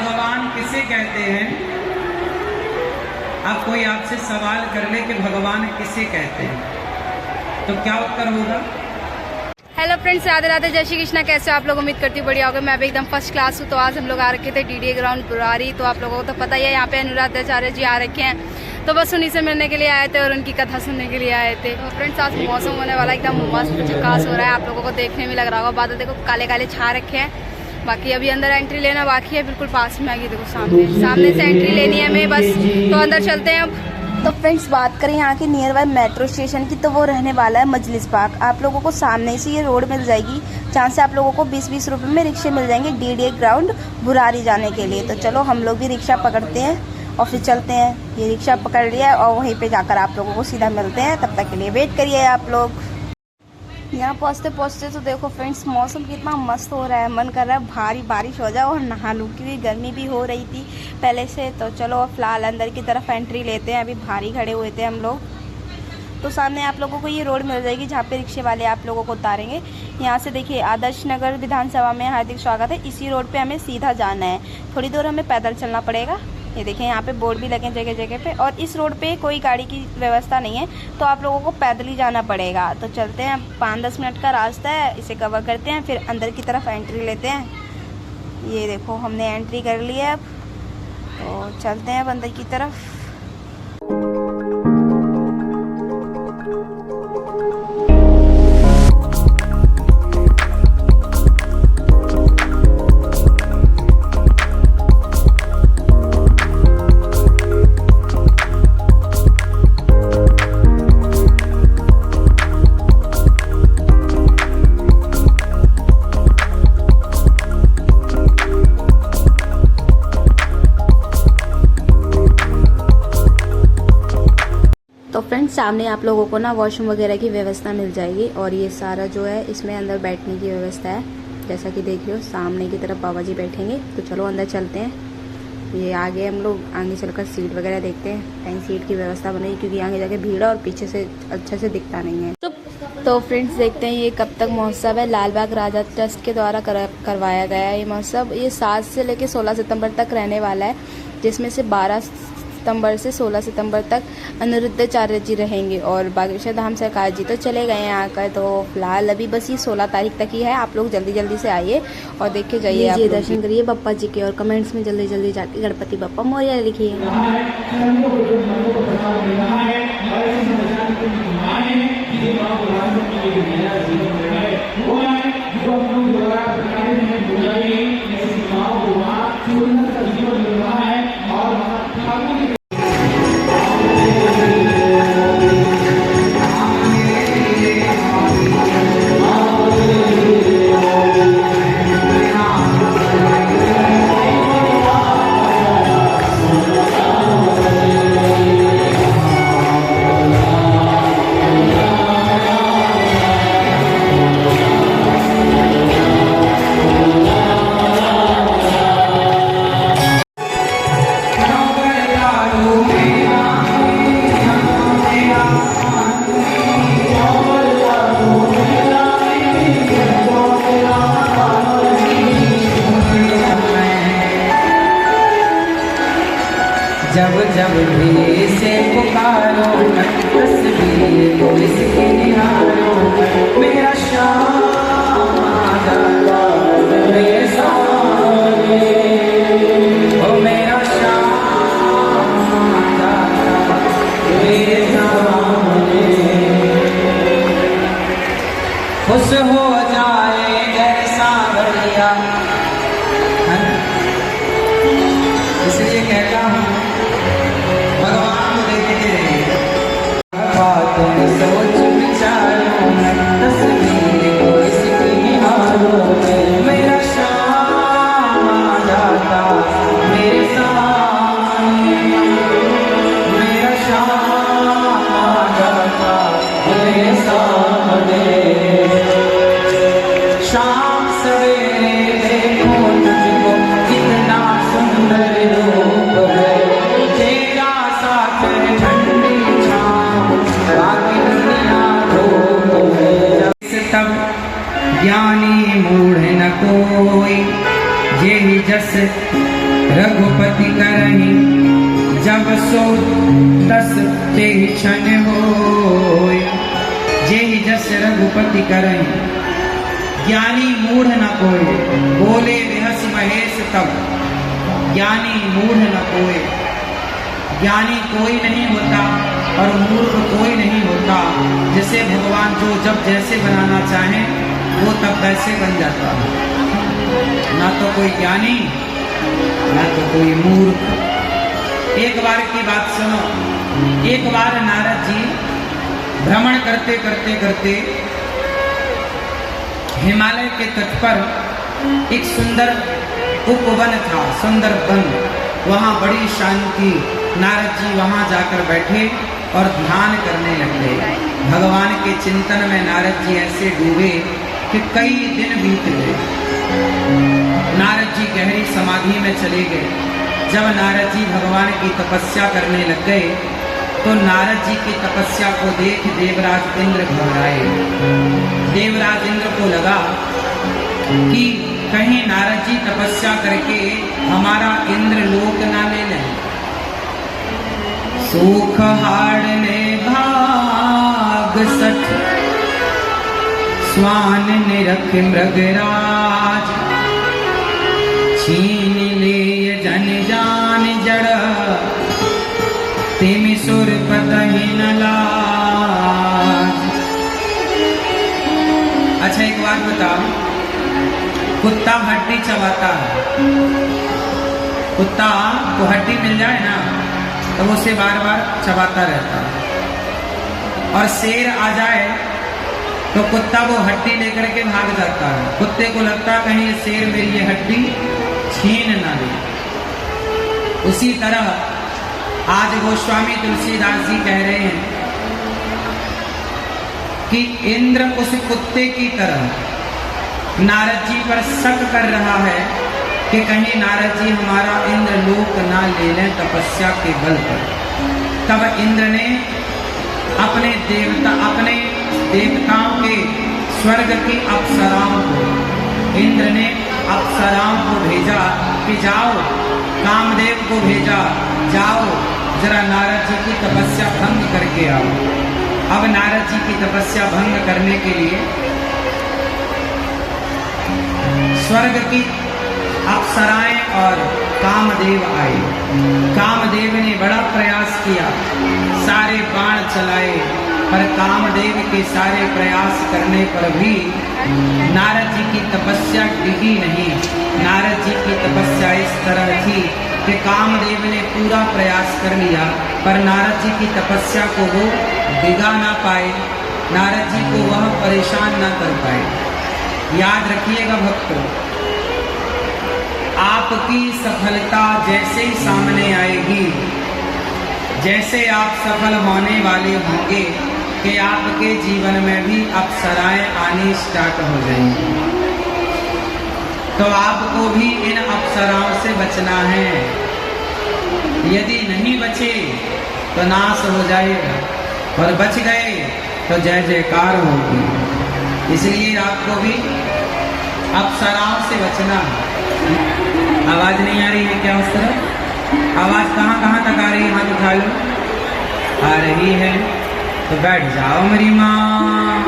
भगवान किसे कहते हैं? अब कोई आपसे सवाल कर ले कि भगवान किसे कहते हैं, तो क्या उत्तर होगा? हेलो फ्रेंड्स, राधे राधे, जय श्री कृष्णा। कैसे आप लोग? उम्मीद करती हूँ बढ़िया होगा। मैं भी एकदम फर्स्ट क्लास हूँ। तो आज हम लोग आ रखे थे डीडीए ग्राउंड बुरारी। तो आप लोगों को तो पता ही है, यहाँ पे अनुराध आचार्य जी आ रखे हैं। तो बस उन्हीं से मिलने के लिए आए थे और उनकी कथा सुनने के लिए आए थे। तो फ्रेंड्स, आज मौसम होने वाला एकदम मस्त झकास हो रहा है। आप लोगों को देखने में लग रहा होगा, बादल देखो काले काले छा रखे हैं। बाकी अभी अंदर एंट्री लेना बाकी है, बिल्कुल पास में आ गई। देखो सामने से एंट्री लेनी है हमें बस। तो अंदर चलते हैं अब। तो फ्रेंड्स, बात करें यहाँ के नियर बाय मेट्रो स्टेशन की, तो वो रहने वाला है मजलिस बाग। आप लोगों को सामने से ये रोड मिल जाएगी, जहाँ से आप लोगों को 20-20 रुपये में रिक्शे मिल जाएंगे डीडीए ग्राउंड बुरारी जाने के लिए। तो चलो हम लोग भी रिक्शा पकड़ते हैं और फिर चलते हैं। ये रिक्शा पकड़ लिया है और वहीं पे जाकर आप लोगों को सीधा मिलते हैं। तब तक के लिए वेट करिए आप लोग। यहाँ पहुँचते पहुँचते तो देखो फ्रेंड्स, मौसम कितना मस्त हो रहा है। मन कर रहा है भारी बारिश हो जाए और नहा लूँ, क्योंकि गर्मी भी हो रही थी पहले से। तो चलो फिलहाल अंदर की तरफ एंट्री लेते हैं। अभी भारी खड़े हुए थे हम लोग। तो सामने आप लोगों को ये रोड मिल जाएगी, जहाँ पे रिक्शे वाले आप लोगों को उतारेंगे। यहाँ से देखिए, आदर्श नगर विधानसभा में हार्दिक स्वागत है। इसी रोड पे हमें सीधा जाना है। थोड़ी दूर हमें पैदल चलना पड़ेगा। ये देखें, यहाँ पे बोर्ड भी लगे जगह जगह पे। और इस रोड पे कोई गाड़ी की व्यवस्था नहीं है, तो आप लोगों को पैदल ही जाना पड़ेगा। तो चलते हैं, 5-10 मिनट का रास्ता है, इसे कवर करते हैं, फिर अंदर की तरफ एंट्री लेते हैं। ये देखो, हमने एंट्री कर ली है। अब तो चलते हैं अब अंदर की तरफ। तो फ्रेंड्स, सामने आप लोगों को ना वॉशरूम वगैरह की व्यवस्था मिल जाएगी। और ये सारा जो है, इसमें अंदर बैठने की व्यवस्था है। जैसा कि देख रहे हो, सामने की तरफ बाबा जी बैठेंगे। तो चलो अंदर चलते हैं। ये आगे हम लोग आगे चलकर सीट वगैरह देखते हैं। कहीं सीट की व्यवस्था बनेगी, क्योंकि आगे जाके भीड़ है और पीछे से अच्छे से दिखता नहीं है। तो फ्रेंड्स, देखते हैं ये कब तक महोत्सव है। लालबाग राजा ट्रस्ट के द्वारा करवाया गया है ये महोत्सव। ये 7 से लेकर 16 सितंबर तक रहने वाला है, जिसमें से 12 सितंबर से 16 सितंबर तक अनिरुद्धाचार्य जी रहेंगे और बागेश्वर धाम सरकार जी तो चले गए हैं आकर। तो फिलहाल अभी बस ये 16 तारीख तक ही है। आप लोग जल्दी जल्दी से आइए और देख के जाइए, आप दर्शन करिए बप्पा जी के। और कमेंट्स में जल्दी जल्दी जाके गणपति बप्पा मोरया लिखिए। जब जब भी से पुकारो, तस्वीर को इसकी निहारो। मेरा श्याम आजा मेरे सामने, ओ मेरा श्याम आजा मेरे सामने। खुश हो जाए जैसा बढ़िया, इसलिए कहता हूँ सोच विचारों में तस्वीर को इसकी निहारों में। मेरा शाम आ जाता मेरे सामने, मेरा शाम आ जाता मेरे सामने। शाम सवेरे देखो तुझको, कितना सुंदर रूप है तेरा। साथ ठंडी छाँव बाकी दुनिया रघुपति करहि जब सो तस ते क्षण होय। जेहि जस रघुपति करहि ज्ञानी मूढ़ न कोय। बोले बिहस महेश तब ज्ञानी मूढ़ न कोय। ज्ञानी कोई नहीं होता और मूर्ख कोई नहीं होता। जिसे भगवान जो जब जैसे बनाना चाहे वो तब वैसे बन जाता है। ना तो कोई ज्ञानी ना तो कोई मूर्ख। एक बार की बात सुनो। एक बार नारद जी भ्रमण करते करते करते हिमालय के तट पर एक सुंदर उपवन था, सुंदर वन। वहाँ बड़ी शांति। नारद जी वहाँ जाकर बैठे और ध्यान करने लगे। भगवान के चिंतन में नारद जी ऐसे डूबे कि कई दिन बीत गए। नारद जी गहरी समाधि में चले गए। जब नारद जी भगवान की तपस्या करने लग गए तो नारद जी की तपस्या को देख देवराज इंद्र घबराए। देवराज इंद्र को लगा कि कहीं नारद जी तपस्या करके हमारा इंद्र लोक ना ले लें। सुख हारने भाग सठ स्वान निरख मृगराज। छीन ले जन जान जड़ तिमि सुर पतहि न लाज। अच्छा एक बात बताओ, कुत्ता हड्डी चबाता है। कुत्ता को हड्डी मिल जाए ना तो वो उसे बार बार चबाता रहता है। और शेर आ जाए तो कुत्ता वो हड्डी लेकर के भाग जाता है। कुत्ते को लगता है कहीं शेर मेरी ये हड्डी छीन ना ले। उसी तरह आज गोस्वामी तुलसीदास जी कह रहे हैं कि इंद्र उस कुत्ते की तरह नारद जी पर शक कर रहा है कि कहीं नारद जी हमारा इंद्र लोक ना ले लें तपस्या के बल पर। तब इंद्र ने अपने देवताओं के स्वर्ग की अप्सराओं को, इंद्र ने अप्सराओं को भेजा कि जाओ, कामदेव को भेजा, जाओ जरा नारद जी की तपस्या भंग करके आओ। अब नारद जी की तपस्या भंग करने के लिए स्वर्ग की अप्सराएं और कामदेव आए। कामदेव ने बड़ा प्रयास किया, सारे बाण चलाए, पर कामदेव के सारे प्रयास करने पर भी नारद जी की तपस्या टिकी नहीं। नारद जी की तपस्या इस तरह थी कि कामदेव ने पूरा प्रयास कर लिया पर नारद जी की तपस्या को वो डिगा ना पाए, नारद जी को वह परेशान ना कर पाए। याद रखिएगा भक्तों, आपकी सफलता जैसे ही सामने आएगी, जैसे आप सफल होने वाले होंगे कि आपके जीवन में भी अप्सराएं आनी स्टार्ट हो जाएंगी। तो आपको भी इन अप्सराओं से बचना है। यदि नहीं बचे तो नाश हो जाएगा, और बच गए तो जय जयकार होगी। इसलिए आपको भी अप्सराओं से बचना है। आवाज नहीं आ रही है क्या उस तरफ? आवाज कहाँ कहाँ तक आ रही है? हाथ उठा लो। आ रही है तो बैठ जाओ मेरी माँ।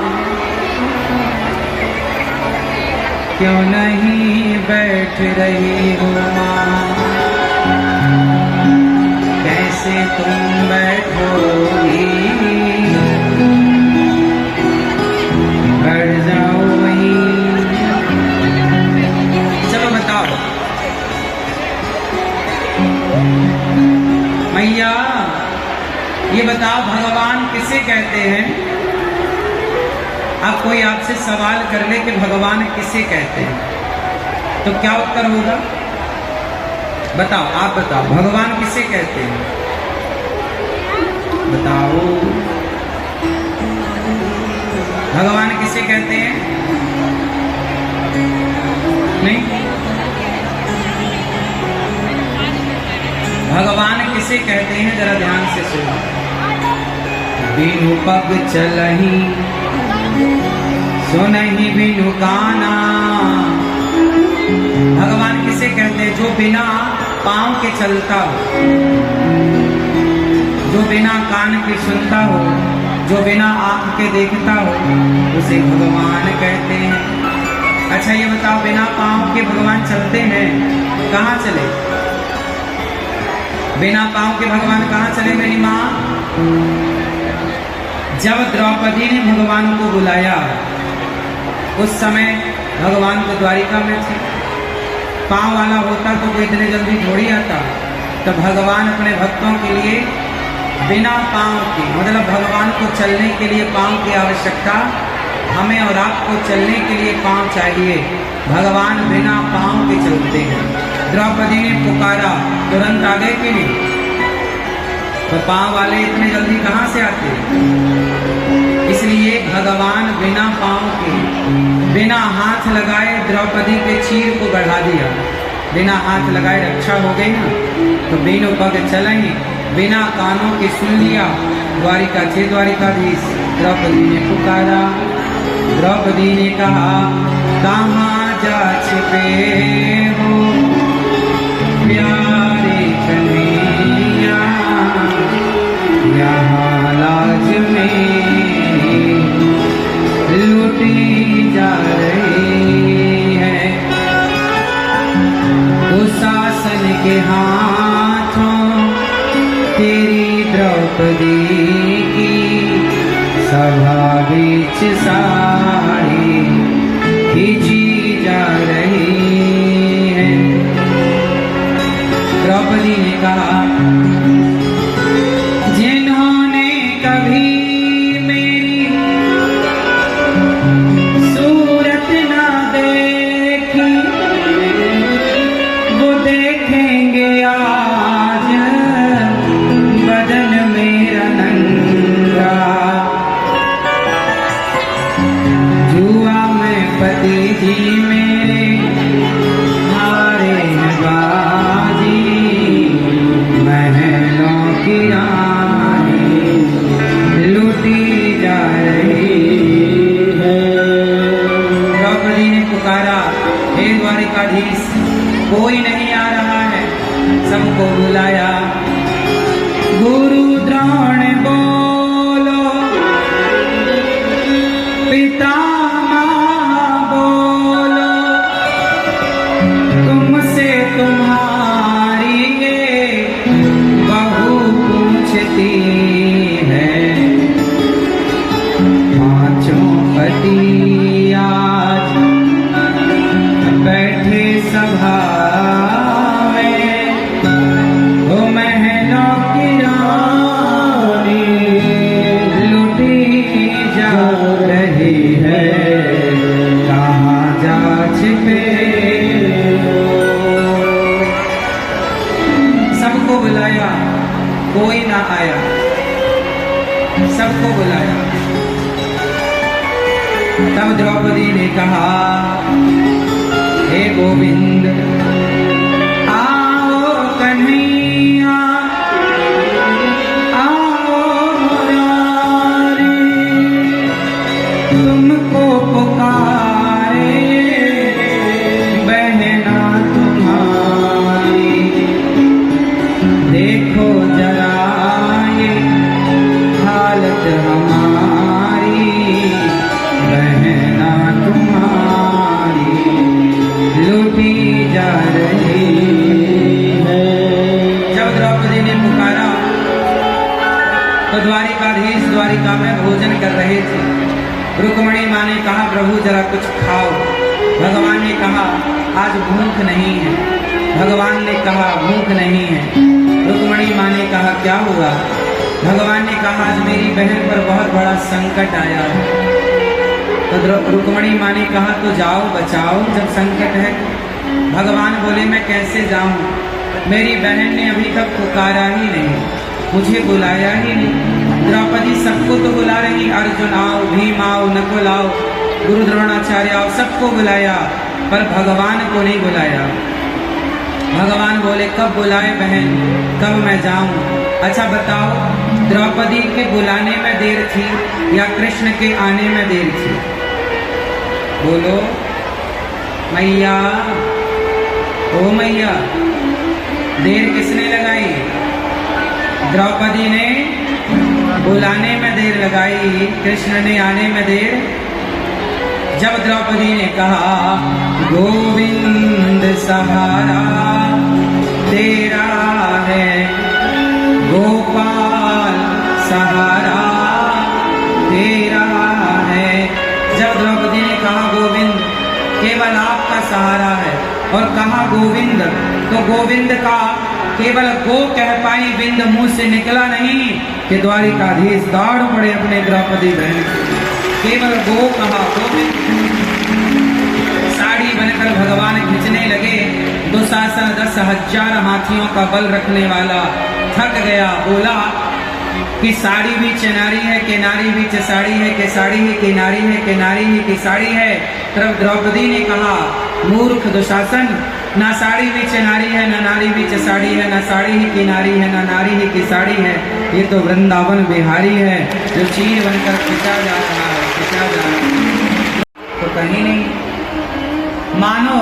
क्यों नहीं बैठ रही हो माँ? कैसे तुम बैठोगी? बैठ जाओ वहीं। चलो बताओ मैया, ये बताओ भगवान किसे कहते हैं? अब कोई आपसे सवाल कर ले कि भगवान किसे कहते हैं तो क्या उत्तर होगा? बताओ, आप बताओ भगवान किसे कहते हैं? बताओ भगवान किसे कहते हैं? नहीं, भगवान किसे कहते हैं जरा ध्यान से सुनो। बिनु पग चलही सुनहि बिनु काना। भगवान किसे कहते हैं? जो बिना पांव के चलता हो, जो बिना कान के सुनता हो, जो बिना आंख के देखता हो, उसे भगवान कहते हैं। अच्छा ये बताओ, बिना पांव के भगवान चलते हैं? कहाँ चले? बिना पांव के भगवान कहाँ चले मेरी माँ? जब द्रौपदी ने भगवान को बुलाया, उस समय भगवान तो द्वारिका में थे। पांव वाला होता तो कोई इतने जल्दी थोड़ी आता। तो भगवान अपने भक्तों के लिए बिना पांव के, मतलब भगवान को चलने के लिए पांव की आवश्यकता, हमें और आपको चलने के लिए पांव चाहिए। भगवान बिना पांव के चलते हैं। द्रौपदी ने पुकारा, तुरंत आ गए कि नहीं? तो पांव वाले इतने जल्दी कहाँ से आते? इसलिए भगवान बिना पांव के, बिना हाथ लगाए द्रौपदी के चीर को बढ़ा दिया। बिना हाथ लगाए रक्षा हो गई ना, तो बिनु पग चलेंगे, बिना कानों के सुन लिया। द्वारिका थे द्वारिकाधीश। द्रौपदी ने पुकारा, द्रौपदी ने कहा, कहाँ जा छिपे हो प्यारे कन्हैया, यहाँ लाज में लूटी जा रही है। दुशासन के हाथों तेरी द्रौपदी की सभा बीच साड़ी खींची जा रही है। द्रौपदी ने कहा, जिन्होंने कभी मेरी सूरत ना देखी, वो देखेंगे आज बदन मेरा नंगा। जुआ में पति जी मेरे हारे बाजी, महलों की रानी लूटी जा रही है। द्रौपदी ने पुकारा, हे द्वारिकाधीश, कोई नहीं आ रहा है। सबको बुलाया। गुरु द्रोण बोलो, पितामह बोलो, तुमसे तुम्हारी ये बहू पूछती है। पांचों पति आज बैठे सभा में, वो महलों की रानी लूटी जा रही है। कहाँ जा छिपे? सबको बुलाया, कोई ना आया। सबको बुलाया। तब द्रौपदी ने कहा, हे गोविंद, आओ कन्हैया, आओ मुरारी, तुमको पुकारे बहना तुम्हारी। देखो जरा ये हालत हमारी, बहना तुम्हारी लूटी जा रही है। जब द्रौपदी ने पुकारा तो द्वारिकाधीश द्वारिका में भोजन कर रहे थे। रुक्मणी माँ ने कहा, प्रभु जरा कुछ खाओ। भगवान ने कहा, आज भूख नहीं है। भगवान ने कहा, भूख नहीं है। रुक्मणी माँ ने कहा, क्या हुआ? भगवान ने कहा, आज मेरी बहन पर बहुत बड़ा संकट आया है। तो रुक्मणी माँ ने कहा, तो जाओ बचाओ, जब संकट है। भगवान बोले, मैं कैसे जाऊं? मेरी बहन ने अभी तक पुकारा ही नहीं, मुझे बुलाया ही नहीं। द्रौपदी सबको तो बुला रही, अर्जुन आओ, भीम आओ, नकुल आओ, गुरु द्रोणाचार्य आओ, सबको बुलाया, पर भगवान को नहीं बुलाया। भगवान बोले, कब बुलाए बहन, कब मैं जाऊं? अच्छा बताओ, द्रौपदी के बुलाने में देर थी या कृष्ण के आने में देर थी? बोलो मैया, ओ मैया, देर किसने लगाई? द्रौपदी ने बुलाने में देर लगाई, कृष्ण ने आने में देर। जब द्रौपदी ने कहा गोविंद सहारा तेरा है, गोपाल सहारा तेरा है। जब द्रौपदी ने कहा गोविंद केवल आपका सहारा है और कहा गोविंद, तो गोविंद का केवल गो कह पाई, बिंद मुंह से निकला नहीं कि द्वारिकाधीश दौड़ पड़े अपने द्रौपदी बहन। केवल गो कहा, गोविंद। साड़ी बनकर भगवान खींचने लगे। दुशासन 10,000 हाथियों का बल रखने वाला थक गया, बोला कि साड़ी भी चनारी है कि नारी भी साड़ी है, कि साड़ी ही की नारी है, कि नारी ही की साड़ी है। तब द्रौपदी ने कहा मूर्ख दुशासन, ना साड़ी भी चनारी है, ना नारी भी साड़ी है, ना साड़ी ही की नारी है, ना नारी ही की साड़ी है। ये तो वृंदावन बिहारी है जो चीर बनकर खिंचा जा रहा है, खिंचा जा रहा है। तो कहीं नहीं। मानो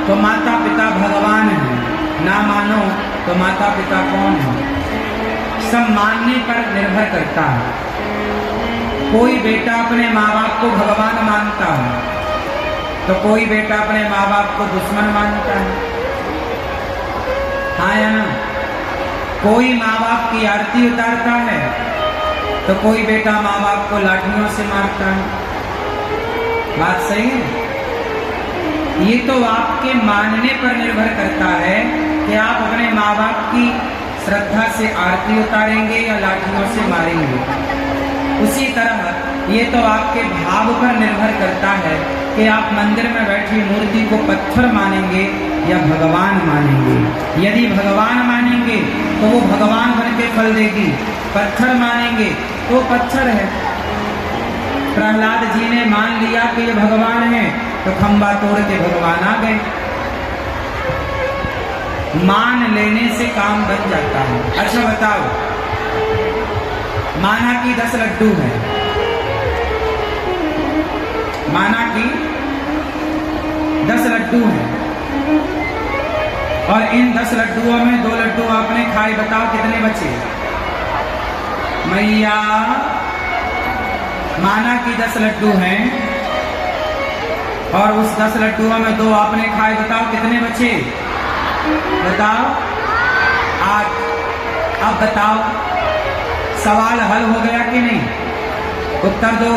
तो माता पिता भगवान है, ना मानो तो माता पिता कौन है? सब मानने पर निर्भर करता है। कोई बेटा अपने माँ बाप को भगवान मानता है, तो कोई बेटा अपने माँ बाप को दुश्मन मानता है। हाँ या ना? कोई माँ बाप की आरती उतारता है, तो कोई बेटा माँ बाप को लाठियों से मारता है। बात सही है? ये तो आपके मानने पर निर्भर करता है कि आप अपने माँ बाप की श्रद्धा से आरती उतारेंगे या लाठियों से मारेंगे। उसी तरह ये तो आपके भाव पर निर्भर करता है कि आप मंदिर में बैठी मूर्ति को पत्थर मानेंगे या भगवान मानेंगे। यदि भगवान मानेंगे तो वो भगवान बन के फल देगी, पत्थर मानेंगे तो पत्थर है। प्रहलाद जी ने मान लिया कि ये भगवान है, तो खंबा तोड़ के भगवान आ गए। मान लेने से काम बन जाता है। अच्छा बताओ, माना कि 10 लड्डू है, माना कि 10 लड्डू है और इन 10 लड्डुओं में 2 लड्डू आपने खाए, बताओ कितने बचे? मैया, माना कि 10 लड्डू हैं और उस 10 लड्डुओं में 2 आपने खाए, बताओ कितने बचे? बताओ 8। अब बताओ सवाल हल हो गया कि नहीं? उत्तर दो।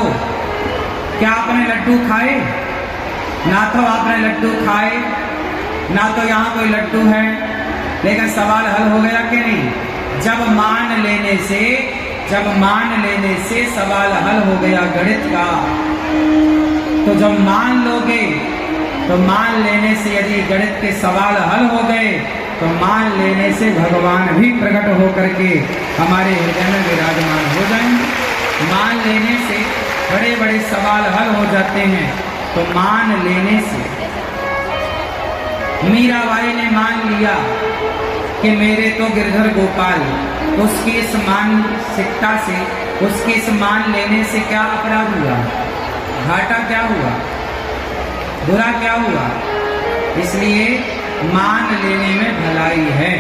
क्या आपने लड्डू खाए? ना तो आपने लड्डू खाए, ना तो यहाँ कोई लड्डू है, लेकिन सवाल हल हो गया कि नहीं? जब मान लेने से सवाल हल हो गया गणित का। तो जब मान लोगे तो मान लेने से यदि गणित के सवाल हल हो गए तो मान लेने से भगवान भी प्रकट होकर के हमारे हृदय में विराजमान हो जाएंगे। मान लेने से बड़े बड़े सवाल हल हो जाते हैं। तो मान लेने से मीराबाई ने मान लिया कि मेरे तो गिरधर गोपाल, उसकी इस मानसिकता से, उसके इस मान लेने से क्या अपराध हुआ? घाटा क्या हुआ? बुरा क्या हुआ? इसलिए मान लेने में भलाई है,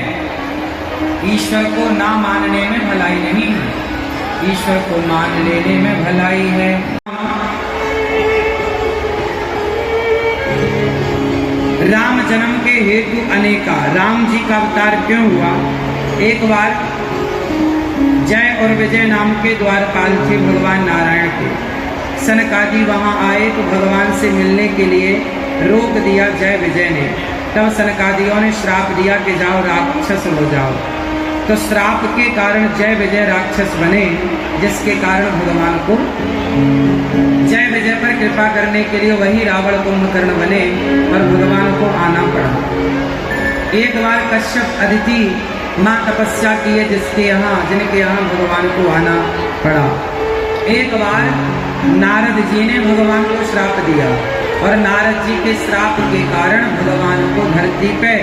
ईश्वर को ना मानने में भलाई नहीं है। ईश्वर को मान लेने में भलाई है। राम जन्म के हेतु अनेका, राम जी का अवतार क्यों हुआ? एक बार जय और विजय नाम के द्वारपाल थे भगवान नारायण के। सनकादि वहां आए तो भगवान से मिलने के लिए रोक दिया जय विजय ने। तब सनकादियों ने श्राप दिया कि जाओ राक्षस हो जाओ। तो श्राप के कारण जय विजय राक्षस बने, जिसके कारण भगवान को जय विजय पर कृपा करने के लिए वही रावण कुंभकर्ण बने और भगवान को आना पड़ा। एक बार कश्यप अदिति माँ तपस्या किए जिनके यहाँ भगवान को आना पड़ा। एक बार नारद जी ने भगवान को श्राप दिया और नारद जी के श्राप के कारण भगवान को धरती पे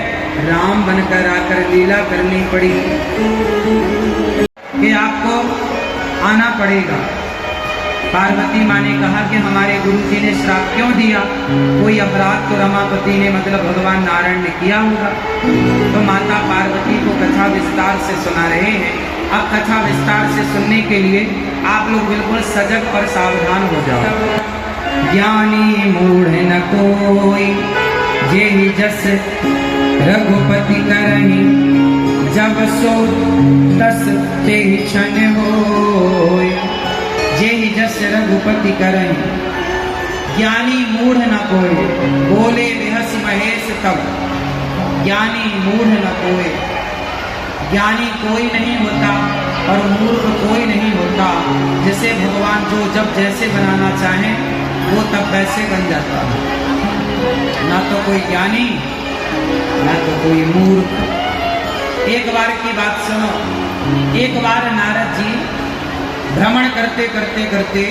राम बनकर आकर लीला करनी पड़ी कि आपको आना पड़ेगा। पार्वती माँ ने कहा कि हमारे गुरु जी ने श्राप क्यों दिया? कोई अपराध तो रमापति ने मतलब भगवान नारायण ने किया होगा। तो माता पार्वती को विस्तार से सुना रहे हैं। अब कथा विस्तार से सुनने के लिए आप लोग बिल्कुल सजग और सावधान हो जाओ। ज्ञानी मूढ़ न कोई, जेहि जस रघुपति करहि, जब सो तस तेहि क्षण होय। जेहि जस रघुपति करहि, ज्ञानी मूढ़ न कोई, बोले बिहस महेश तब। ज्ञानी मूढ़ न कोई, ज्ञानी कोई नहीं होता और मूर्ख कोई नहीं होता। जिसे भगवान जो जब जैसे बनाना चाहे वो तब वैसे बन जाता है। ना तो कोई ज्ञानी ना तो कोई मूर्ख। एक बार की बात सुनो। एक बार नारद जी भ्रमण करते करते करते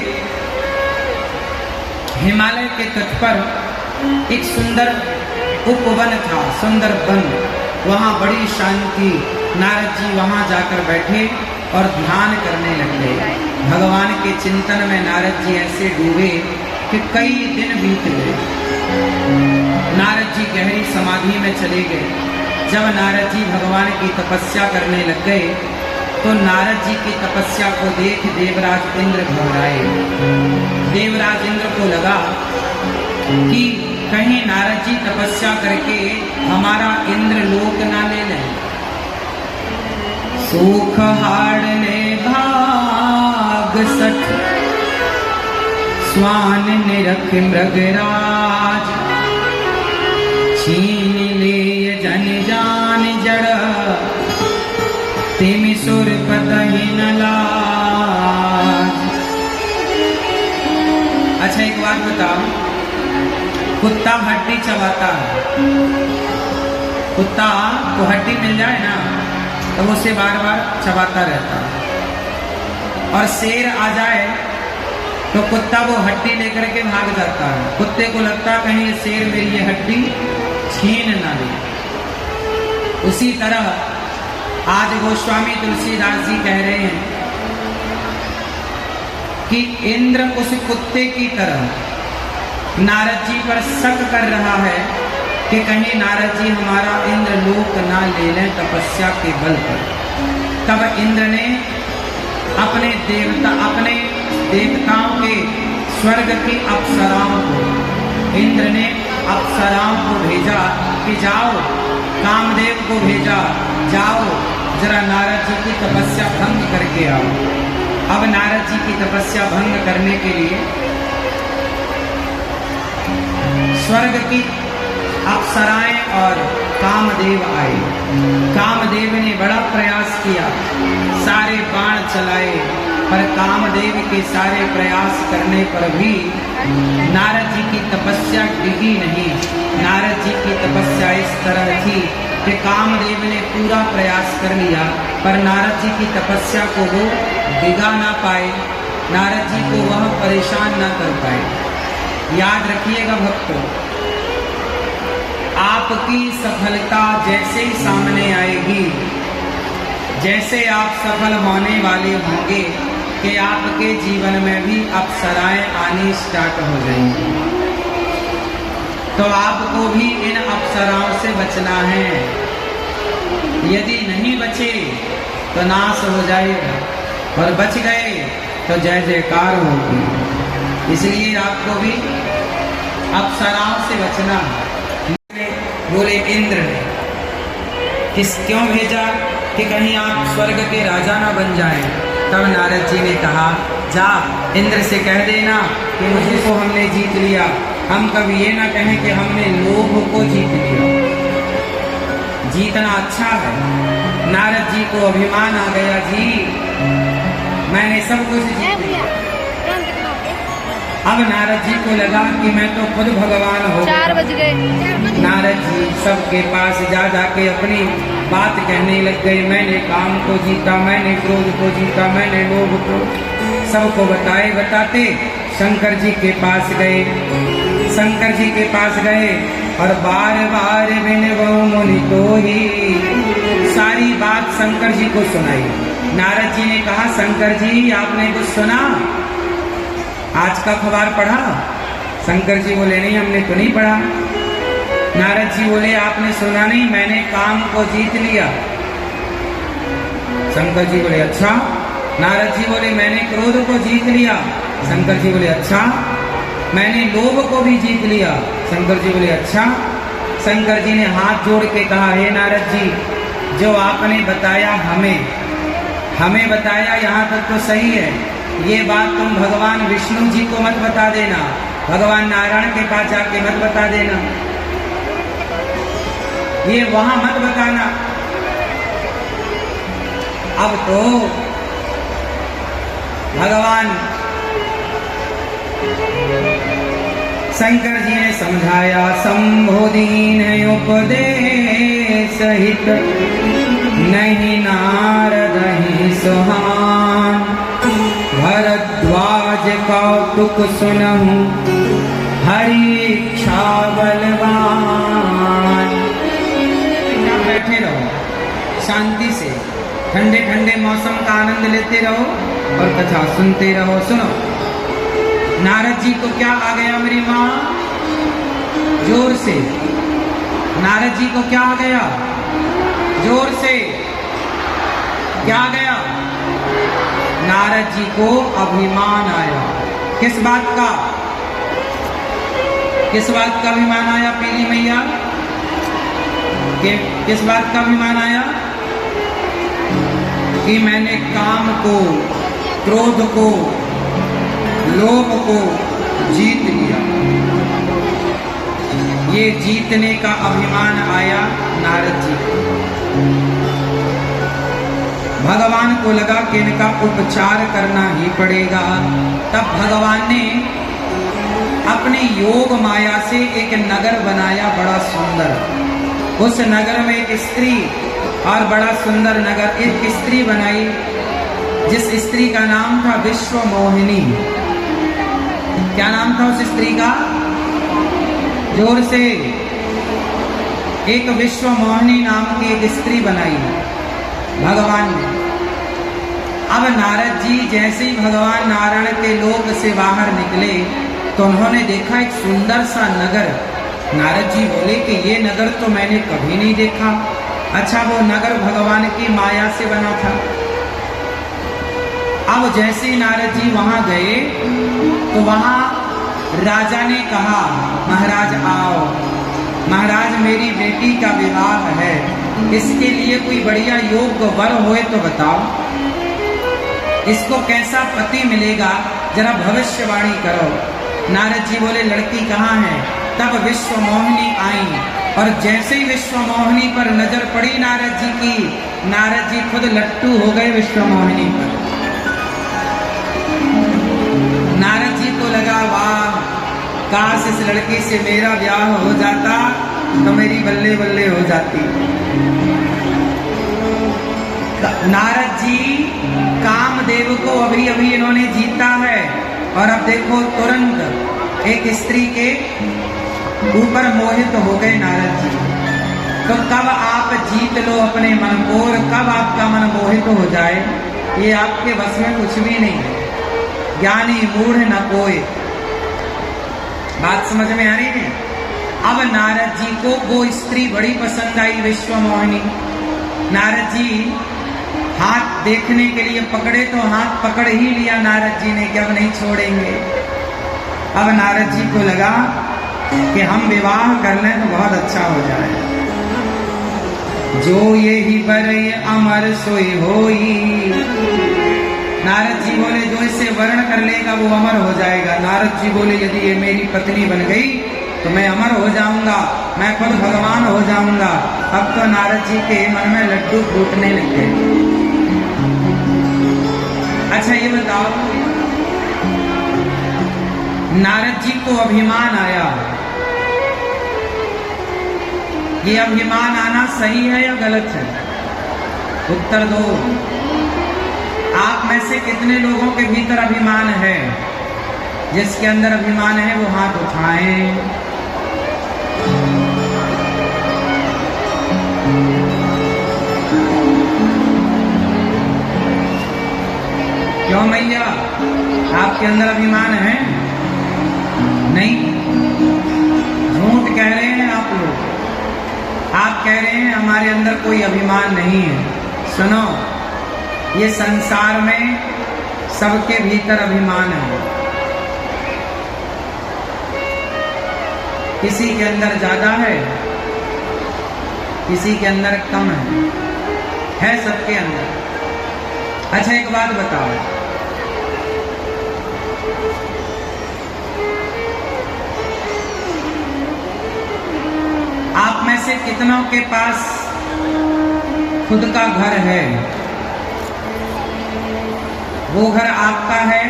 हिमालय के तट पर एक सुंदर उपवन था, सुंदर वन। वहाँ बड़ी शांति। नारद जी वहाँ जाकर बैठे और ध्यान करने लगे। भगवान के चिंतन में नारद जी ऐसे डूबे कि कई दिन बीत गए। नारद जी गहरी समाधि में चले गए। जब नारद जी भगवान की तपस्या करने लग गए तो नारद जी की तपस्या को देख देवराज इंद्र घबराए। देवराज इंद्र को लगा कि कहीं नारद जी तपस्या करके हमारा इंद्र लोक ना ले लें। सुख हारने भाग सठ, स्वान निरख मृगराज। छीन ले जन जान जड़, तिमि सुर पतहि न लाज। अच्छा एक बात बताओ, कुत्ता हड्डी चबाता है। कुत्ता को हड्डी मिल जाए ना तो उसे बार बार चबाता रहता है। और शेर आ जाए तो कुत्ता वो हड्डी लेकर के भाग जाता है। कुत्ते को लगता है कहीं शेर मेरी ये हड्डी छीन ना ले। उसी तरह आज गोस्वामी तुलसीदास जी कह रहे हैं कि इंद्र उस कुत्ते की तरह नारद जी पर शक कर रहा है कि कहीं नारद जी हमारा इंद्र लोक ना ले लें तपस्या के बल पर। तब इंद्र ने अपने देवताओं के स्वर्ग की अप्सराओं को, इंद्र ने अप्सराओं को भेजा कि जाओ, कामदेव को भेजा, जाओ जरा नारद जी की तपस्या भंग करके आओ। अब नारद जी की तपस्या भंग करने के लिए स्वर्ग की अप्सराएं और कामदेव आए। कामदेव ने बड़ा प्रयास किया, सारे बाण चलाए, पर कामदेव के सारे प्रयास करने पर भी नारद जी की तपस्या डिगी नहीं। नारद जी की तपस्या इस तरह थी कि कामदेव ने पूरा प्रयास कर लिया पर नारद जी की तपस्या को वो डिगा ना पाए, नारद जी को वह परेशान ना कर पाए। याद रखिएगा भक्तों, आपकी सफलता जैसे ही सामने आएगी, जैसे आप सफल होने वाले होंगे कि आपके जीवन में भी अप्सराएं आनी स्टार्ट हो जाएंगी। तो आपको भी इन अप्सराओं से बचना है। यदि नहीं बचे तो नाश हो जाएगा, और बच गए तो जय जयकार होगी। इसलिए आपको भी अप्सराओं से बचना है। बोले इंद्र ने क्यों भेजा कि कहीं आप स्वर्ग के राजा ना बन जाएं। तब नारद जी ने कहा, जा इंद्र से कह देना कि मुझे को हमने जीत लिया। हम कभी ये ना कहें कि हमने लोभ को जीत लिया। जीतना अच्छा है। नारद जी को अभिमान आ गया, जी मैंने सब कुछ जीत लिया। अब नारद जी को लगा कि मैं तो खुद भगवान हो। 4 बज गए। नारद जी सबके पास जा जाके अपनी बात कहने लग गए। मैंने काम को जीता, मैंने क्रोध को जीता, मैंने लोभ को। सबको बताते शंकर जी के पास गए। शंकर जी के पास गए और बार बार बिनवो मुनि तो ही सारी बात शंकर जी को सुनाई। नारद जी ने कहा, शंकर जी आपने कुछ सुना? आज का अखबार पढ़ा? शंकर जी बोले, नहीं हमने तो नहीं पढ़ा। नारद जी बोले, आपने सुना नहीं? मैंने काम को जीत लिया। शंकर जी बोले अच्छा। नारद जी बोले मैंने क्रोध को जीत लिया। शंकर जी बोले अच्छा। मैंने लोभ को भी जीत लिया। शंकर जी बोले अच्छा। शंकर जी ने हाथ जोड़ के कहा हे नारद जी, जो आपने बताया हमें बताया यहाँ तक तो सही है, ये बात तुम भगवान विष्णु जी को मत बता देना, भगवान नारायण के पास जाके मत बता देना, ये वहां मत बताना। अब तो भगवान शंकर जी ने समझाया, संबोधीन उपदेश सहित नहीं नारद ही सुहान, भरद्वाज कौतुक सुनहु हरि इच्छा बलवान। बैठे रहो शांति से, ठंडे ठंडे मौसम का आनंद लेते रहो और कथा सुनते रहो। सुनो, नारद जी को क्या आ गया मेरी माँ? जोर से। नारद जी को क्या आ गया? जोर से। क्या आ गया? नारद जी को अभिमान आया। किस बात का? किस बात का अभिमान आया पीली मैया? किस बात का अभिमान आया? कि मैंने काम को, क्रोध को, लोभ को जीत लिया। ये जीतने का अभिमान आया नारद जी को। भगवान को लगा कि इनका उपचार करना ही पड़ेगा। तब भगवान ने अपनी योग माया से एक नगर बनाया बड़ा सुंदर। उस नगर में एक स्त्री, और बड़ा सुंदर नगर, एक स्त्री बनाई जिस स्त्री का नाम था विश्व मोहिनी। क्या नाम था उस स्त्री का? जोर से। एक विश्व मोहिनी नाम की एक स्त्री बनाई भगवान ने। अब नारद जी जैसे ही भगवान नारायण के लोक से बाहर निकले तो उन्होंने देखा एक सुंदर सा नगर। नारद जी बोले कि ये नगर तो मैंने कभी नहीं देखा। अच्छा, वो नगर भगवान की माया से बना था। अब जैसे ही नारद जी वहां गए तो वहां राजा ने कहा, महाराज आओ, महाराज मेरी बेटी का विवाह है, इसके लिए कोई बढ़िया योग्य वर होए तो बताओ, इसको कैसा पति मिलेगा, जरा भविष्यवाणी करो। नारद जी बोले लड़की कहाँ है? तब विश्व मोहिनी आई, और जैसे ही विश्व मोहिनी पर नजर पड़ी नारद जी की, नारद जी खुद लट्टू हो गए विश्व मोहिनी पर। नारद जी को लगा वाह, काश इस लड़की से मेरा ब्याह हो जाता तो मेरी बल्ले बल्ले हो जाती। नारद जी कामदेव को अभी अभी इन्होंने जीता है, और अब देखो तुरंत एक स्त्री के ऊपर मोहित हो गए नारद जी। तो कब आप जीत लो अपने मन को और कब आपका मन मोहित हो जाए, ये आपके बस में कुछ भी नहीं है। ज्ञानी मूढ़ न कोई। बात समझ में आ रही है? अब नारद जी को वो स्त्री बड़ी पसंद आई, विश्व मोहिनी। नारद जी हाथ देखने के लिए पकड़े तो हाथ पकड़ ही लिया नारद जी ने कि अब नहीं छोड़ेंगे। अब नारद जी को लगा कि हम विवाह कर लें तो बहुत अच्छा हो जाए। जो ये ही बर अमर सोई होई। नारद जी बोले जो इससे वर्ण कर लेगा वो अमर हो जाएगा। नारद जी बोले यदि ये मेरी पत्नी बन गई तो मैं अमर हो जाऊंगा, मैं खुद भगवान हो जाऊंगा। अब तो नारद जी के मन में लड्डू फूटने लग गए। अच्छा ये बताओ, नारद जी को अभिमान आया, ये अभिमान आना सही है या गलत है? उत्तर दो। आप में से कितने लोगों के भीतर अभिमान है? जिसके अंदर अभिमान है वो हाथ उठाएं। क्यों मैया, आपके अंदर अभिमान है? नहीं, झूठ कह रहे हैं आप लोग। आप कह रहे हैं हमारे अंदर कोई अभिमान नहीं है। सुनो, ये संसार में सबके भीतर अभिमान है। किसी के अंदर ज्यादा है, किसी के अंदर कम है सबके अंदर। अच्छा एक बात बताओ, आप में से कितनों के पास खुद का घर है? वो घर आपका है?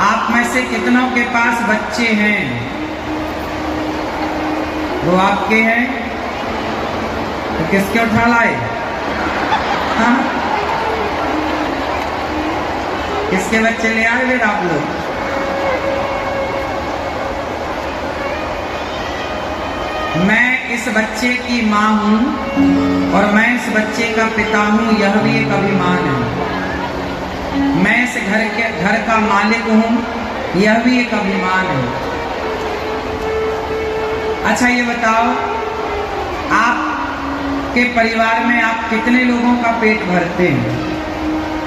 आप में से कितनों के पास बच्चे हैं? वो आपके हैं? तो किसके उठा लाए? हाँ? किसके बच्चे ले आए फिर आप लोग? मैं इस बच्चे की माँ हूँ और मैं इस बच्चे का पिता हूँ, यह भी एक अभिमान है। मैं इस घर का मालिक हूँ, यह भी एक अभिमान है। अच्छा ये बताओ, आपके परिवार में आप कितने लोगों का पेट भरते हैं?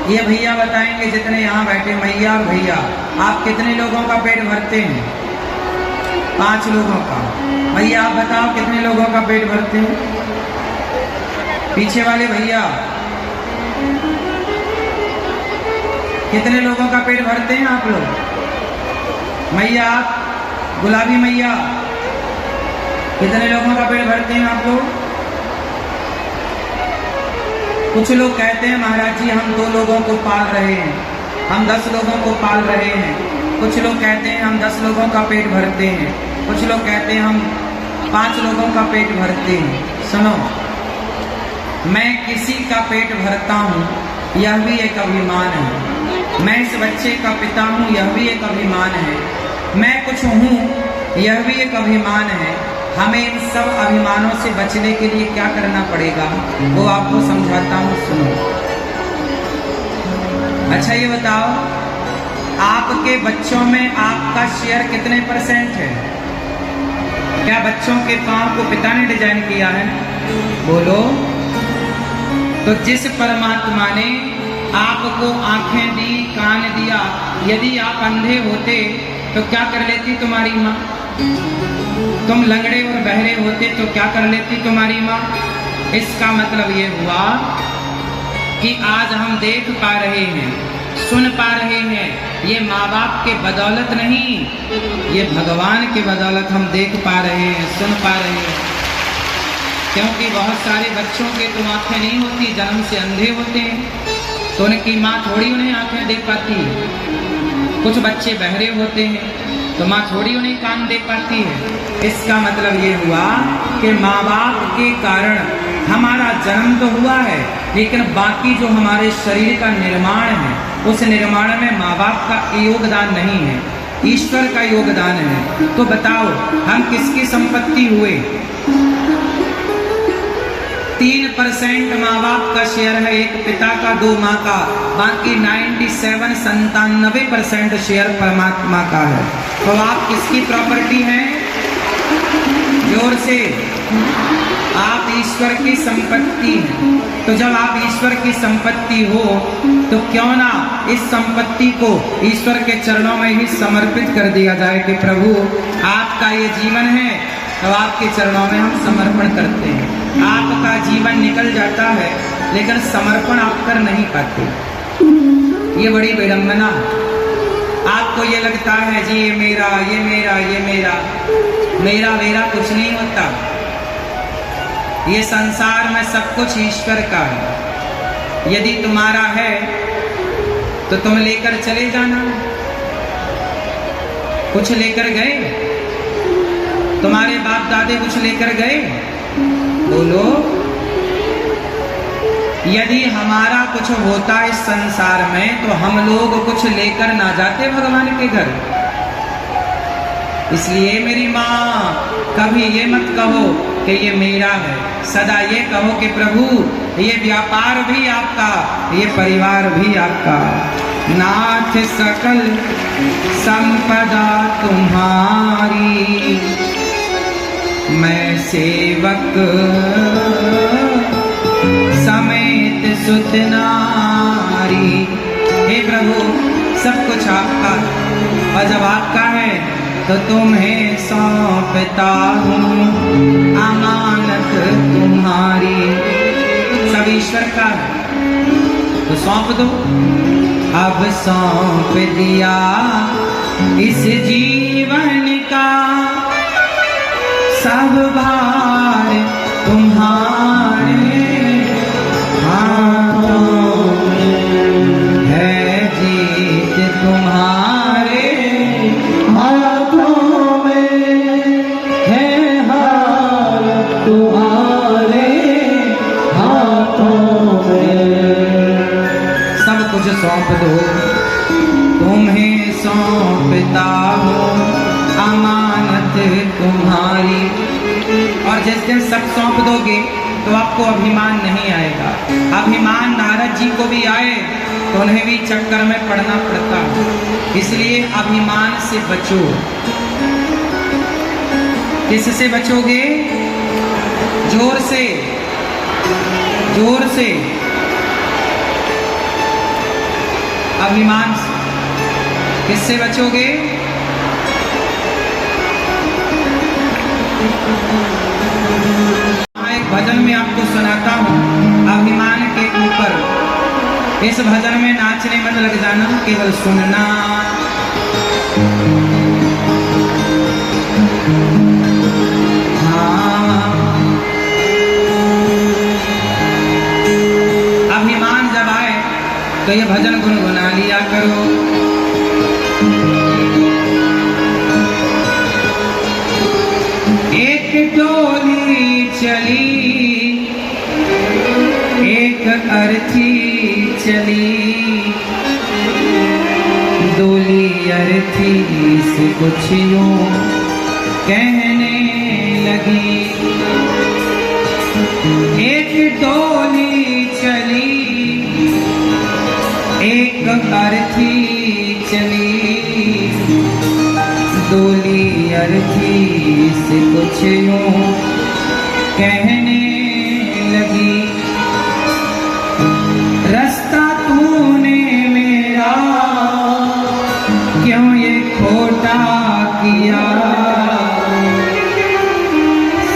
ये भैया बताएंगे जितने यहाँ बैठे, मैया और भैया, आप कितने लोगों का पेट भरते हैं? 5 लोगों का। भैया आप बताओ कितने लोगों का पेट भरते हैं? पीछे वाले भैया कितने लोगों का पेट भरते हैं आप लोग? मैया, गुलाबी मैया, कितने लोगों का पेट भरते हैं आप लोग? कुछ लोग कहते हैं महाराज जी हम 2 लोगों को पाल रहे हैं, हम 10 लोगों को पाल रहे हैं। कुछ लोग कहते हैं हम 10 लोगों का पेट भरते हैं, कुछ लोग कहते हैं हम 5 लोगों का पेट भरते हैं। सुनो, मैं किसी का पेट भरता हूँ, यह भी एक अभिमान है। मैं इस बच्चे का पिता हूँ, यह भी एक अभिमान है। मैं कुछ हूँ, यह भी एक अभिमान है। हमें इन सब अभिमानों से बचने के लिए क्या करना पड़ेगा, वो आपको समझाता हूँ, सुनो। अच्छा ये बताओ, आपके बच्चों में आपका शेयर कितने % है? क्या बच्चों के पांव को पिता ने डिजाइन किया है? बोलो। तो जिस परमात्मा ने आपको आंखें दी, कान दिया, यदि आप अंधे होते तो क्या कर लेती तुम्हारी माँ? तुम लंगड़े और बहरे होते तो क्या कर लेती तुम्हारी माँ? इसका मतलब ये हुआ कि आज हम देख पा रहे हैं, सुन पा रहे हैं, ये माँ बाप के बदौलत नहीं, ये भगवान के बदौलत हम देख पा रहे हैं, सुन पा रहे हैं। क्योंकि बहुत सारे बच्चों के तो आंखें नहीं होती, जन्म से अंधे होते हैं, तो उनकी माँ थोड़ी उन्हें आंखें दे पाती है। कुछ बच्चे बहरे होते हैं तो माँ थोड़ी उन्हें कान दे पाती है। इसका मतलब ये हुआ कि माँ बाप के कारण हमारा जन्म तो हुआ है, लेकिन बाकी जो हमारे शरीर का निर्माण है, उस निर्माण में माँ बाप का योगदान नहीं है, ईश्वर का योगदान है। तो बताओ हम किसकी संपत्ति हुए? 3% माँ बाप का शेयर है, एक पिता का, 2 माँ का, बाकी 97% शेयर परमात्मा का है। तो आप किसकी प्रॉपर्टी हैं? जोर से, आप ईश्वर की संपत्ति हैं। तो जब आप ईश्वर की संपत्ति हो तो क्यों ना इस संपत्ति को ईश्वर के चरणों में ही समर्पित कर दिया जाए कि प्रभु आपका ये जीवन है, तो आपके चरणों में हम समर्पण करते हैं। आपका जीवन निकल जाता है लेकिन समर्पण आप कर नहीं पाते, ये बड़ी विडंबना। आपको ये लगता है जी ये मेरा, ये मेरा, ये मेरा, मेरा मेरा कुछ नहीं होता। ये संसार में सब कुछ ईश्वर का है। यदि तुम्हारा है तो तुम लेकर चले जाना। कुछ लेकर गए? तुम्हारे बाप दादे कुछ लेकर गए? बोलो। यदि हमारा कुछ होता इस संसार में तो हम लोग कुछ लेकर ना जाते भगवान के घर। इसलिए मेरी माँ, कभी ये मत कहो कि ये मेरा है, सदा ये कहो कि प्रभु ये व्यापार भी आपका, ये परिवार भी आपका। नाथ सकल संपदा तुम्हारी, मैं सेवक नारी। हे प्रभु, सब कुछ आपका और जब आपका है तो तुम्हें सौंपता हूँ अमानत तुम्हारी। सब ईश्वर का है तो सौंप दो। अब सौंप दिया इस जीवन का सब भार तुम्हारे हाथों में है। जीत तुम्हारे हाथों में है, हार तुम्हारे हाथों में। सब कुछ सौंप दो, तुम्हें सौंपता हूँ अमानत तुम्हारी। और जिस दिन सब सौंप दोगे तो आपको अभिमान नहीं आएगा। अभिमान नारद जी को भी आए तो उन्हें भी चक्कर में पड़ना पड़ता, इसलिए अभिमान से बचो। किससे बचोगे? जोर से, जोर से। अभिमान से किससे बचोगे? एक भजन में आपको सुनाता हूँ अभिमान के ऊपर। इस भजन में नाचने मत लग जाना, केवल सुनना। हाँ, अभिमान जब आए तो ये भजन गुनगुना लिया करो। एक डोली चली, एक अर्थी चली, डोली अर्थी से कुछ यूं कहने लगी। एक डोली चली, एक अर्थी चली, डोली अर्थी से कुछ यूं कहने लगी। रास्ता तूने मेरा क्यों ये खोटा किया,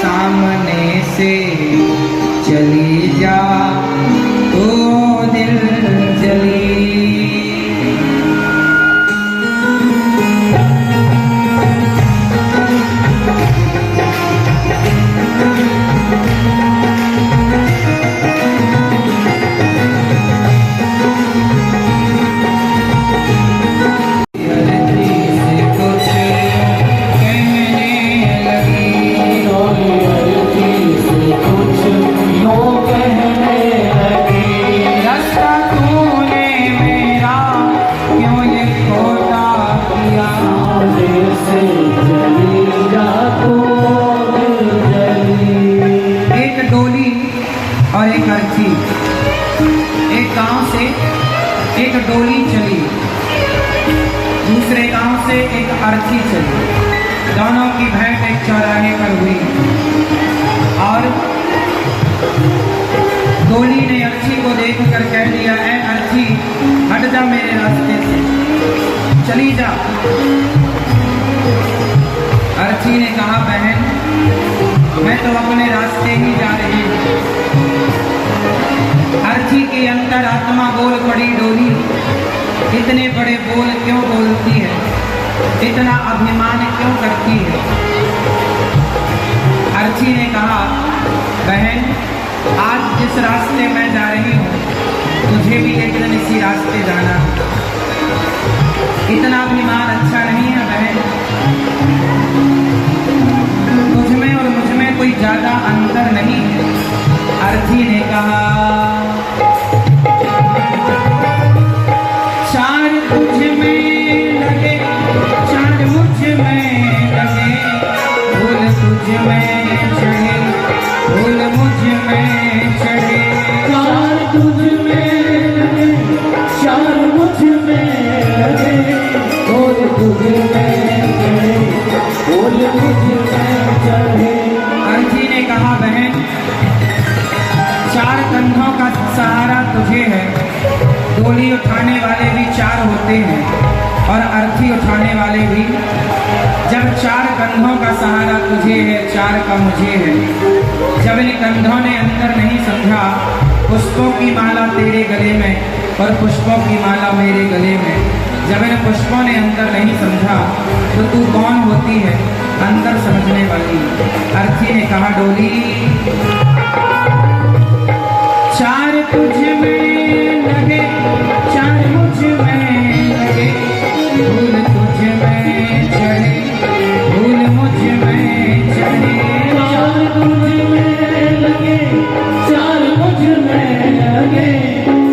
सामने से चली जा तो दिल जली। एक डोली चली, दूसरे गांव से एक अर्थी चली। दोनों की भेंट एक चौराहे पर हुई और डोली ने अर्थी को देखकर कह दिया, ऐ अर्थी, हट जा मेरे रास्ते से, चली जा। अर्थी ने कहा, बहन, मैं तो अपने रास्ते ही जा रही हूँ। अर्थी की अंतरात्मा बोल पड़ी, डोली इतने बड़े बोल क्यों बोलती है, इतना अभिमान क्यों करती है। अर्थी ने कहा, बहन, आज जिस रास्ते मैं जा रही हूँ तुझे भी एक दिन इसी रास्ते जाना। इतना अभिमान अच्छा नहीं है बहन। तुझ में और मुझ में कोई ज्यादा अंतर नहीं है। अर्थी ने कहा, चार तुझ में लगे, चार मुझ में लगे, फूल तुझ में चढ़े, फूल मुझ में चढ़े। चार तुझ में लगे, चार मुझ में लगे, फूल तुझ में चढ़े, फूल मुझ में चढ़े। अर्थी ने कहा, बहन, चार कंधों का सहारा तुझे है। डोली उठाने वाले भी चार होते हैं और अर्थी उठाने वाले भी। जब चार कंधों का सहारा तुझे है, चार का मुझे है। जब इन कंधों ने अंतर नहीं समझा, पुष्पों की माला तेरे गले में और पुष्पों की माला मेरे गले में। जब इन पुष्पों ने अंतर नहीं समझा तो तू कौन होती है अंतर समझने वाली। अर्थी ने कहा डोली चार तुझ में लगे, चार मुझ में लगे, फूल तुझ में चढ़े, फूल मुझ में चढ़े। चार तुझ में लगे, चार मुझ में लगे,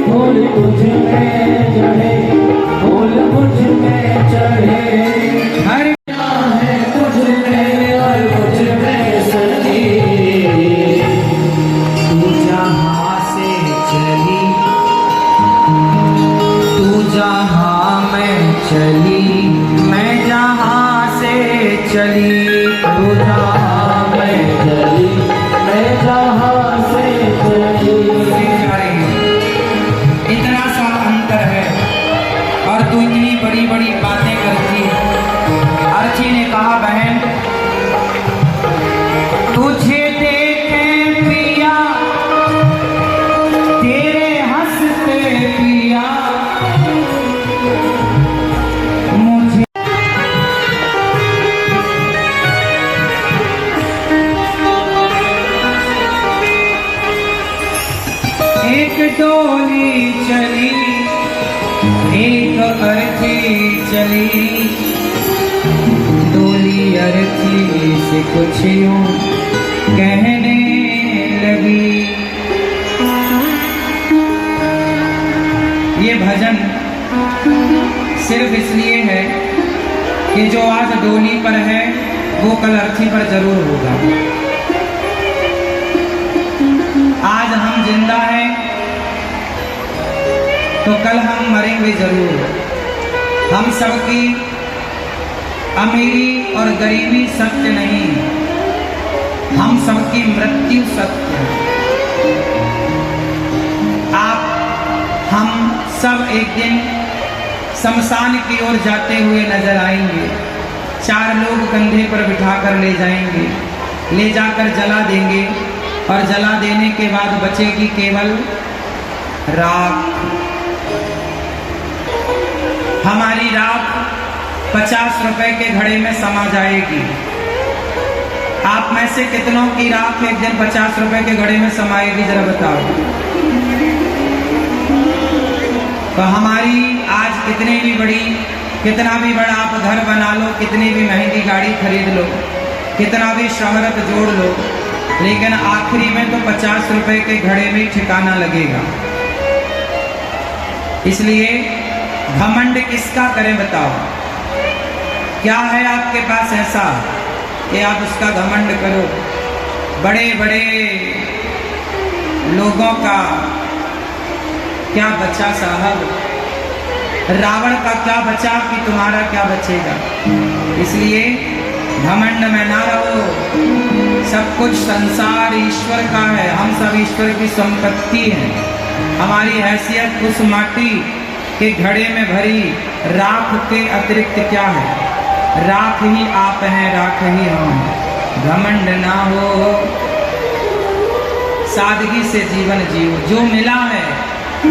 फूल तुझ में चढ़े, फूल मुझ में चढ़े। हर है तुझ में और मुझ में सजी, तू जहाँ से चली, तू जहाँ मैं चली, मैं जहाँ से चली, तू जहाँ मैं चली, मैं जहाँ से चली। इतना सा अंतर है और तू इतनी बड़ी बड़ी बातें करती है। अर्थी ने कहा बहन तुझे देखे पिया, तेरे हंसते पिया, मुझे एक डोली चली, एक अर्थी चली, डोली अर्थी से कुछ यूं कहने लगी। ये भजन सिर्फ इसलिए है कि जो आज डोली पर है वो कल अर्थी पर जरूर होगा। आज हम जिंदा हैं तो कल हम मरेंगे जरूर। हम सबकी अमीरी और गरीबी सत्य नहीं, हम सबकी मृत्यु सत्य है। आप हम सब एक दिन शमशान की ओर जाते हुए नजर आएंगे। चार लोग कंधे पर बिठाकर ले जाएंगे, ले जाकर जला देंगे और जला देने के बाद बचेगी केवल राख। हमारी राख 50 रुपए के घड़े में समा जाएगी। आप में से कितनों की राख एक दिन 50 रुपए के घड़े में समाएगी जरा बताओ। तो हमारी आज कितनी भी बड़ा आप घर बना लो, कितनी भी महंगी गाड़ी खरीद लो, कितना भी शोहरत जोड़ लो, लेकिन आखिरी में तो 50 रुपए के घड़े में ठिकाना लगेगा। इसलिए घमंड किसका करें बताओ। क्या है आपके पास ऐसा कि आप उसका घमंड करो। बड़े बड़े लोगों का क्या बचा साहब, रावण का क्या बचा कि तुम्हारा क्या बचेगा। इसलिए घमंड में ना रहो। सब कुछ संसार ईश्वर का है, हम सब ईश्वर की संपत्ति हैं। हमारी हैसियत उस माटी के घड़े में भरी राख के अतिरिक्त क्या है। राख ही आप हैं, राख ही हम हैं। घमंड ना हो, सादगी से जीवन जियो। जो मिला है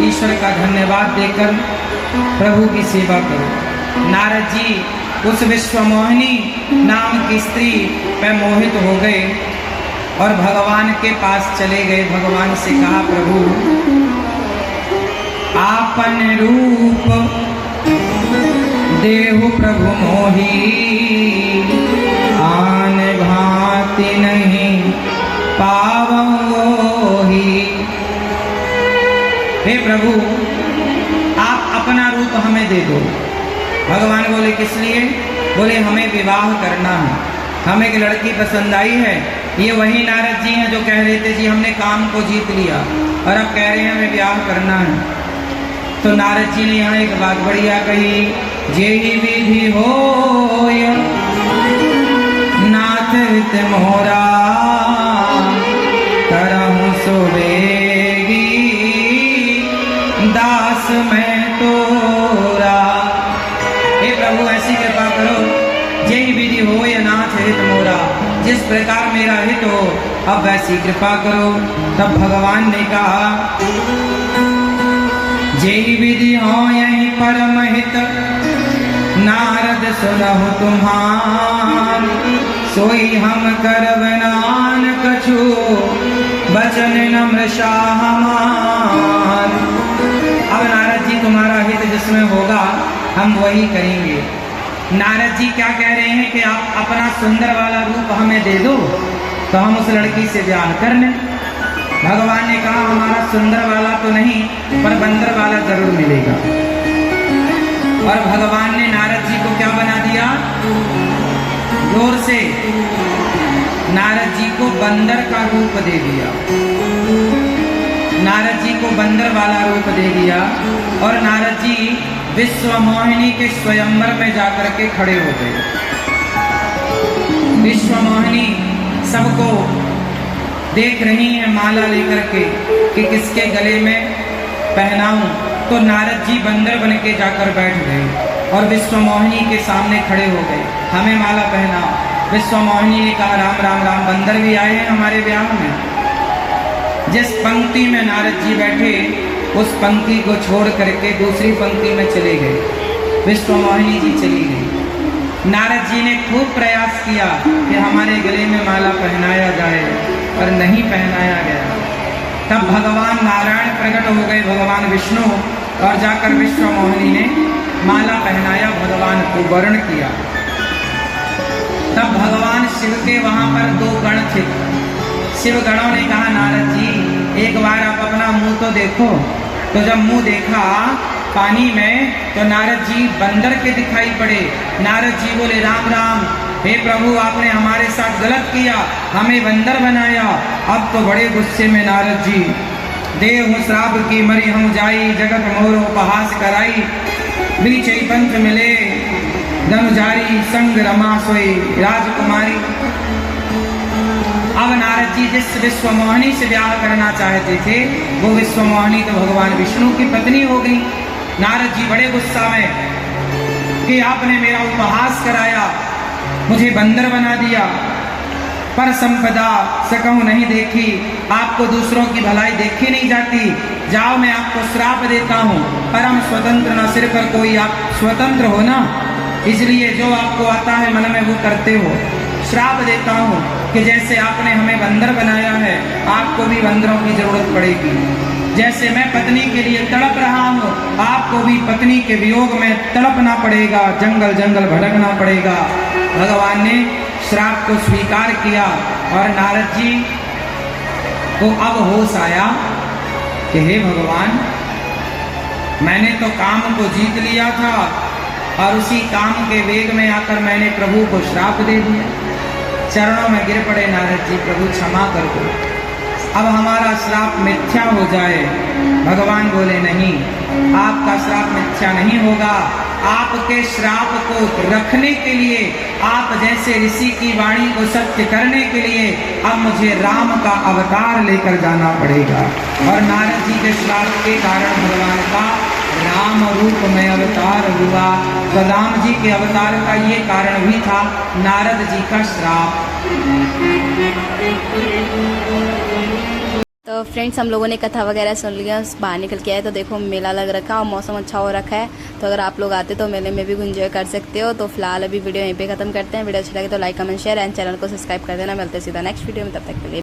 ईश्वर का धन्यवाद देकर प्रभु की सेवा करो। नारद जी उस विश्वमोहिनी नाम की स्त्री पे मोहित हो गए और भगवान के पास चले गए। भगवान से कहा प्रभु आपन रूप देहु प्रभु मोही, आन भांति नहीं पावोही। हे प्रभु आप अपना रूप हमें दे दो। भगवान बोले किस लिए? बोले हमें विवाह करना है, हमें एक लड़की पसंद आई है। ये वही नारद जी हैं जो कह रहे थे जी हमने काम को जीत लिया और अब कह रहे हैं हमें विवाह करना है। तो नारद जी ने यहाँ एक बात बढ़िया कही, जेहि विधि होय नाथ हित मोरा करहु सो वेद। दास मैं तोरा। हे प्रभु ऐसी कृपा करो, जय विधि हो या नाथ हित मोरा, जिस प्रकार मेरा हित हो अब वैसी कृपा करो। तब भगवान ने कहा, जय विधि हो यही परम हित, नारद सुनहु तुम्हार, सोई हम करब नान कछु, बचन नम्र शाह हमार। अब नारद जी तुम्हारा हित जिसमें होगा हम वही करेंगे। नारद जी क्या कह रहे हैं कि आप अपना सुंदर वाला रूप हमें दे दो तो हम उस लड़की से ब्याह कर लें। भगवान ने कहा, हमारा सुंदर वाला तो नहीं पर बंदर वाला जरूर मिलेगा। और भगवान ने नारद जी को क्या बना दिया, जोर से नारद जी को बंदर का रूप दे दिया। नारद जी को बंदर वाला रूप दे दिया और नारद जी विश्व मोहिनी के स्वयंवर में जाकर के खड़े हो गए। विश्व मोहिनी सबको देख रही है माला लेकर के कि किसके गले में पहनाऊं, तो नारद जी बंदर बन के जाकर बैठ गए और विश्व मोहिनी के सामने खड़े हो गए, हमें माला पहनाओ। विश्व मोहिनी ने कहा, राम राम राम, बंदर भी आए हैं हमारे ब्याह में। जिस पंक्ति में नारद जी बैठे उस पंक्ति को छोड़ करके दूसरी पंक्ति में चले गए, विश्व मोहिनी जी चली गई। नारद जी ने खूब प्रयास किया कि हमारे गले में माला पहनाया जाए, पर नहीं पहनाया गया। तब भगवान नारायण प्रकट हो गए, भगवान विष्णु, और जाकर विश्व मोहिनी ने माला पहनाया, भगवान को वर्ण किया। तब भगवान शिव के वहां पर दो गण थे। शिव गणों ने कहा, नारद जी एक बार आप अपना मुंह तो देखो। तो जब मुंह देखा पानी में तो नारद जी बंदर के दिखाई पड़े। नारद जी बोले, राम राम, हे प्रभु आपने हमारे साथ गलत किया, हमें बंदर बनाया। अब तो बड़े गुस्से में नारद जी, देव श्राप की मरी हम जाई, जगत मोर उपहास कराई, बीच पंच मिले धनुजारी, संग रमा सोई राजकुमारी। अब नारद जी जिस विश्व मोहिनी से ब्याह करना चाहते थे वो विश्व मोहिनी तो भगवान विष्णु की पत्नी हो गई। नारद जी बड़े गुस्सा में कि आपने मेरा उपहास कराया, मुझे बंदर बना दिया, पर संपदा सकहु नहीं देखी, आपको दूसरों की भलाई देखी नहीं जाती। जाओ मैं आपको श्राप देता हूँ, परम स्वतंत्र न सिर पर कोई, आप स्वतंत्र हो ना, इसलिए जो आपको आता है मन में वो करते हो। श्राप देता हूँ कि जैसे आपने हमें बंदर बनाया है आपको भी बंदरों की जरूरत पड़ेगी। जैसे मैं पत्नी के लिए तड़प रहा हूँ आपको भी पत्नी के वियोग में तड़पना पड़ेगा, जंगल जंगल भटकना पड़ेगा। भगवान ने श्राप को स्वीकार किया और नारद जी को अब होश आया कि हे भगवान, मैंने तो काम को जीत लिया था और उसी काम के वेग में आकर मैंने प्रभु को श्राप दे दिया। चरणों में गिर पड़े नारद जी, प्रभु क्षमा कर दो, अब हमारा श्राप मिथ्या हो जाए। भगवान बोले, नहीं, आपका श्राप मिथ्या नहीं होगा। आपके श्राप को रखने के लिए, आप जैसे ऋषि की वाणी को सत्य करने के लिए अब मुझे राम का अवतार लेकर जाना पड़ेगा। और नारद जी के श्राप के कारण भगवान का राम रूप में अवतार हुआ। तो राम जी के अवतार का ये कारण भी था नारद जी का श्राप। तो फ्रेंड्स, हम लोगों ने कथा वगैरह सुन लिया, बाहर निकल के आए तो देखो मेला लग रखा और मौसम अच्छा हो रखा है। तो अगर आप लोग आते तो मेले में भी एंजॉय कर सकते हो। तो फिलहाल अभी वीडियो यहीं पे खत्म करते हैं। वीडियो अच्छा लगे तो like comment share and channel को सब्सक्राइब कर देना। मिलते हैं सीधा नेक्स्ट वीडियो में, तब तक के लिए।